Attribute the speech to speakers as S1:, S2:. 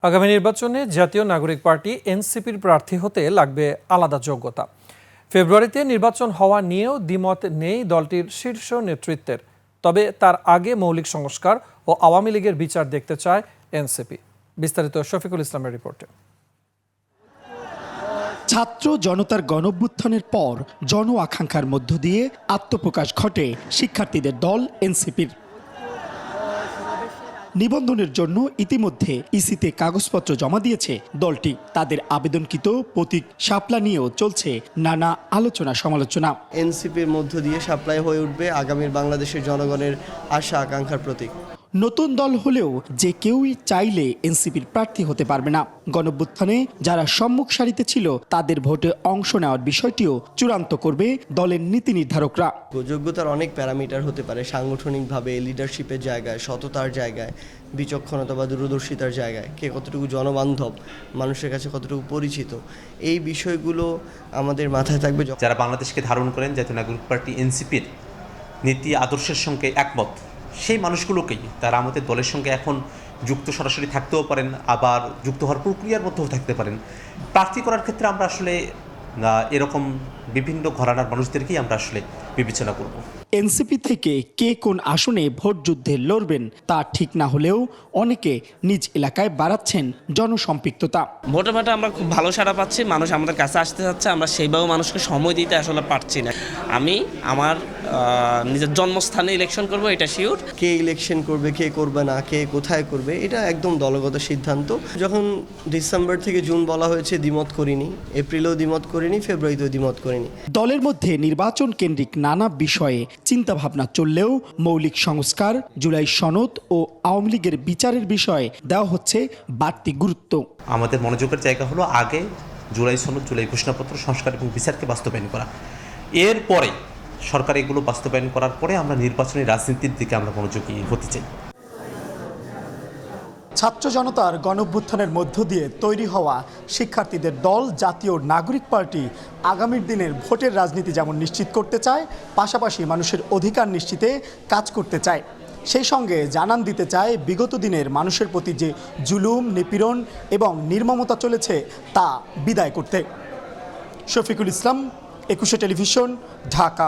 S1: আগামী নির্বাচনে জাতীয় নাগরিক পার্টি এনসিপির প্রার্থী হতে লাগবে আলাদা যোগ্যতা। ফেব্রুয়ারিতে নির্বাচন হওয়া নিয়েও দ্বিমত নেই দলটির শীর্ষ নেতৃত্বের। তবে তার আগে মৌলিক সংস্কার ও আওয়ামী লীগের বিচার দেখতে চায় এনসিপি। বিস্তারিত শফিকুল ইসলামের রিপোর্টে।
S2: ছাত্র জনতার গণঅভ্যুত্থানের পর জন আকাঙ্ক্ষার মধ্য দিয়ে আত্মপ্রকাশ ঘটে শিক্ষার্থীদের দল এনসিপির। নিবন্ধনের জন্য ইতিমধ্যে ইসিতে কাগজপত্র জমা দিয়েছে দলটি। তাদের আবেদনকৃত প্রতীক শাপলা নিয়েও চলছে নানা আলোচনা সমালোচনা।
S3: এনসিপির মধ্য দিয়ে সাপ্লাই হয়ে উঠবে আগামীর বাংলাদেশের জনগণের আশা আকাঙ্ক্ষার প্রতীক।
S2: নতুন দল হলেও যে কেউই চাইলে এনসিপির প্রার্থী হতে পারবে না। গণঅভ্যুত্থানে যারা সম্মুখ সারিতে ছিল তাদের ভোটে অংশ নেওয়ার বিষয়টিও চূড়ান্ত করবে দলের নীতি নির্ধারকরা।
S3: যোগ্যতার অনেক প্যারামিটার হতে পারে, সাংগঠনিকভাবে, লিডারশিপের জায়গায়, সততার জায়গায়, বিচক্ষণতা বা দূরদর্শিতার জায়গায়, কে কতটুকু জনবান্ধব, মানুষের কাছে কতটুকু পরিচিত, এই বিষয়গুলো আমাদের মাথায় থাকবে।
S4: যারা বাংলাদেশকে ধারণ করেন, জাতীয় নাগরিক পার্টি এনসিপির নীতি আদর্শের সঙ্গে একমত, সেই মানুষগুলোকেই তারা আমাদের দলের সঙ্গে এখন যুক্ত সরাসরি থাকতেও পারেন, আবার যুক্ত হওয়ার প্রক্রিয়ার মধ্যেও থাকতে পারেন। প্রার্থী করার ক্ষেত্রে আমরা আসলে এরকম বিভিন্ন ঘরানার মানুষদেরকেই আমরা আসলে বিবেচনা করব।
S2: এনসিপি থেকে কে কোন আসনে ভোট যুদ্ধে লড়বেন তা ঠিক না হলেও অনেকে নিজ এলাকায় বাড়াচ্ছেন জনসম্পৃক্ততা।
S5: ভোটের মাঠে আমরা খুব ভালো সাড়া পাচ্ছি, মানুষ আমাদের কাছে আসতে যাচ্ছে, আমরা সেইভাবে মানুষকে সময় দিতে আসলে পারছি না। আমি আমার নিজের জন্মস্থানে ইলেকশন করব, এটা শিওর।
S3: কে ইলেকশন করবে, কে করবে না, কে কোথায় করবে, এটা একদম দলগত সিদ্ধান্ত। যখন ডিসেম্বর থেকে জুন বলা হয়েছে, দ্বিমত করিনি, এপ্রিলেও দ্বিমত করিনি, ফেব্রুয়ারিতেও দ্বিমত করিনি।
S2: দলের মধ্যে নির্বাচন কেন্দ্রিক নানা বিষয়ে চিন্তাভাবনা চললেও মৌলিক সংস্কার, জুলাই সনদ ও আওয়ামী লীগের বিচারের বিষয়ে দেওয়া হচ্ছে বাড়তি গুরুত্ব।
S4: আমাদের মনোযোগের জায়গা হলো আগে জুলাই সনদ, জুলাই ঘোষণাপত্র সংস্কার এবং বিচারকে বাস্তবায়ন করা। এরপরে সরকার এগুলো বাস্তবায়ন করার পরে আমরা নির্বাচনী রাজনীতির দিকে আমরা মনোযোগী হতে চাই।
S2: ছাত্র জনতার গণঅভ্যুত্থানের মধ্য দিয়ে তৈরি হওয়া শিক্ষার্থীদের দল জাতীয় নাগরিক পার্টি আগামীর দিনের ভোটের রাজনীতি যেমন নিশ্চিত করতে চায়, পাশাপাশি মানুষের অধিকার নিশ্চিতে কাজ করতে চায়। সেই সঙ্গে জানান দিতে চায় বিগত দিনের মানুষের প্রতি যে জুলুম, নিপীড়ন এবং নির্মমতা চলেছে তা বিদায় করতে। শফিকুল ইসলাম, 21 টেলিভিশন, ঢাকা।